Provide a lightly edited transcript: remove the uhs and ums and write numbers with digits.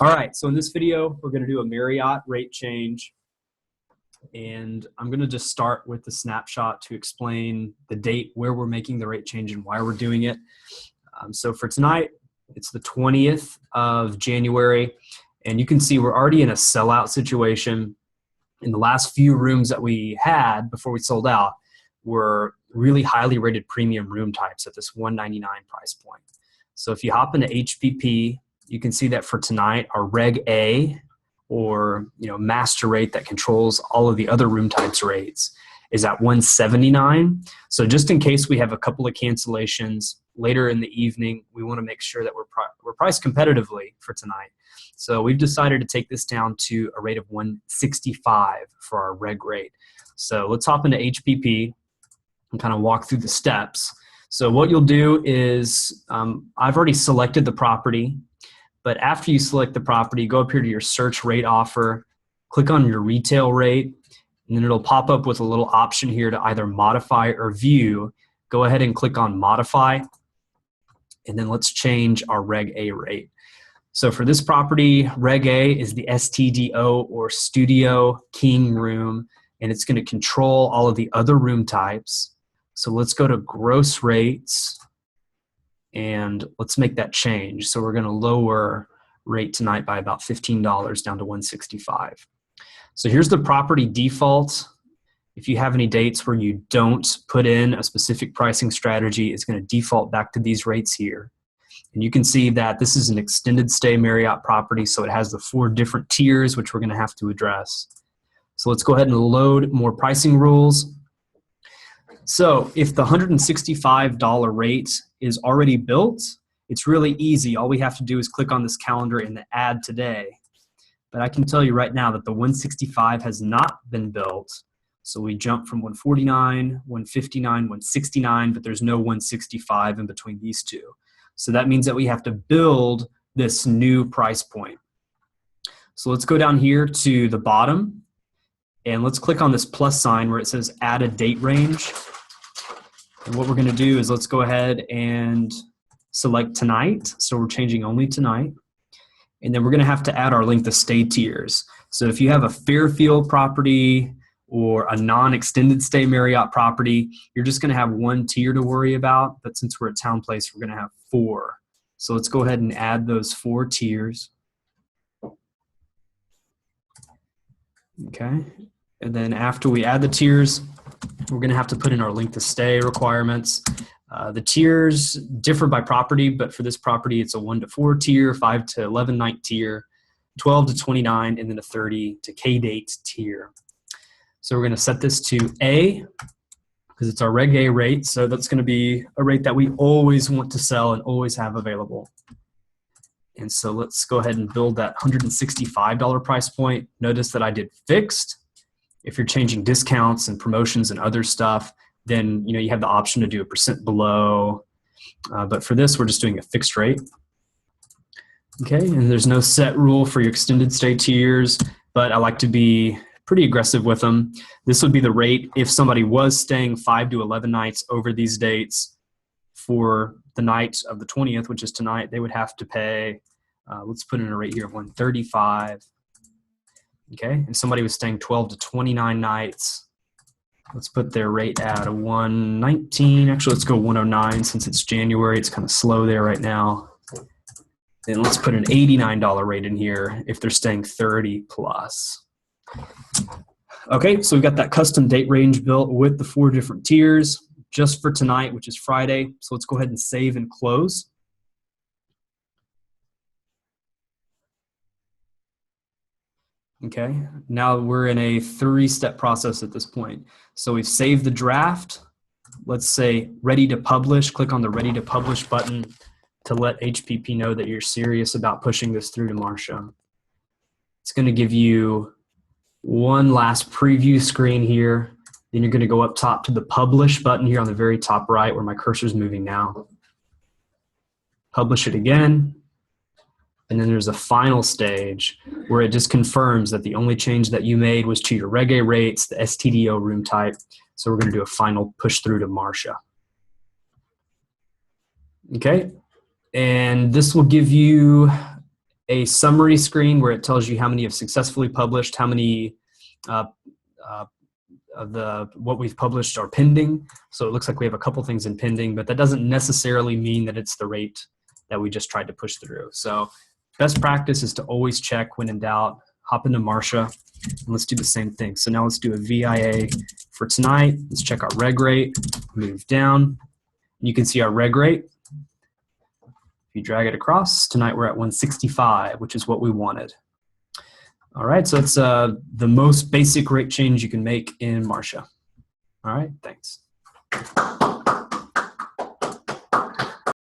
All right, so in this video, we're going to do a Marriott rate change. And I'm going to just start with the snapshot to explain the date where we're making the rate change and why we're doing it. So for tonight, it's the 20th of January. And you can see we're already in a sellout situation. In the last few rooms that we had before we sold out were really highly rated premium room types at this $199 price point. So if you hop into HPP, you can see that for tonight, our Reg A, or master rate that controls all of the other room types rates, is at $179. So just in case we have a couple of cancellations later in the evening, we want to make sure that we're priced competitively for tonight. So we've decided to take this down to a rate of $165 for our reg rate. So let's hop into HPP and kind of walk through the steps. So what you'll do is, I've already selected the property, but after you select the property, go up here to your search rate offer, click on your retail rate, and then it'll pop up with a little option here to either modify or view. Go ahead and click on modify, and then let's change our Reg A rate. So for this property, Reg A is the STDO, or Studio King room, and it's going to control all of the other room types. So let's go to gross rates, and let's make that change. So we're going to lower rate tonight by about $15 down to $165. So here's the property default. If you have any dates where you don't put in a specific pricing strategy, it's going to default back to these rates here. And you can see that this is an extended stay Marriott property, so it has the 4 different tiers, which we're going to have to address. So let's go ahead and load more pricing rules. So if the $165 rate is already built, it's really easy. All we have to do is click on this calendar and add today. But I can tell you right now that the 165 has not been built. So we jump from 149, 159, 169, but there's no 165 in between these two. So that means that we have to build this new price point. So let's go down here to the bottom, and let's click on this plus sign where it says add a date range. And what we're going to do is let's go ahead and select tonight. So we're changing only tonight. And then we're going to have to add our length of stay tiers. So if you have a Fairfield property or a non-extended stay Marriott property, you're just going to have 1 tier to worry about. But since we're at Town Place, we're going to have 4. So let's go ahead and add those 4 tiers. Okay. And then after we add the tiers, we're going to have to put in our length of stay requirements. The tiers differ by property, but for this property, it's a 1 to 4 tier, 5 to 11 night tier, 12 to 29, and then a 30 to K-date tier. So we're going to set this to A because it's our Reg A rate. So that's going to be a rate that we always want to sell and always have available. And so let's go ahead and build that $165 price point. Notice that I did fixed. If you're changing discounts and promotions and other stuff, then you have the option to do a % below. But for this, we're just doing a fixed rate. Okay, and there's no set rule for your extended stay tiers, but I like to be pretty aggressive with them. This would be the rate if somebody was staying 5 to 11 nights over these dates. For the night of the 20th, which is tonight, they would have to pay, let's put in a rate here of $135. Okay, if somebody was staying 12 to 29 nights, let's put their rate at a 119. Actually, let's go 109 since it's January. It's kind of slow there right now. Then let's put an $89 rate in here if they're staying 30 plus. Okay, so we've got that custom date range built with the 4 different tiers just for tonight, which is Friday. So let's go ahead and save and close. Okay, now we're in a 3-step process at this point. So we've saved the draft. Let's say ready to publish. Click on the ready to publish button to let HPP know that you're serious about pushing this through to Marcia. It's going to give you one last preview screen here. Then you're going to go up top to the publish button here on the very top right where my cursor is moving now. Publish it again. And then there's a final stage where it just confirms that the only change that you made was to your Reg A rates, the STDO room type. So we're going to do a final push through to Marcia. Okay. And this will give you a summary screen where it tells you how many have successfully published, how many uh, of what we've published are pending. So it looks like we have a couple things in pending, but that doesn't necessarily mean that it's the rate that we just tried to push through. So best practice is to always check when in doubt. Hop into Marcia, and let's do the same thing. So now let's do a VIA for tonight. Let's check our reg rate, move down. You can see our reg rate. If you drag it across, tonight we're at 165, which is what we wanted. All right, so it's the most basic rate change you can make in Marcia. All right, thanks.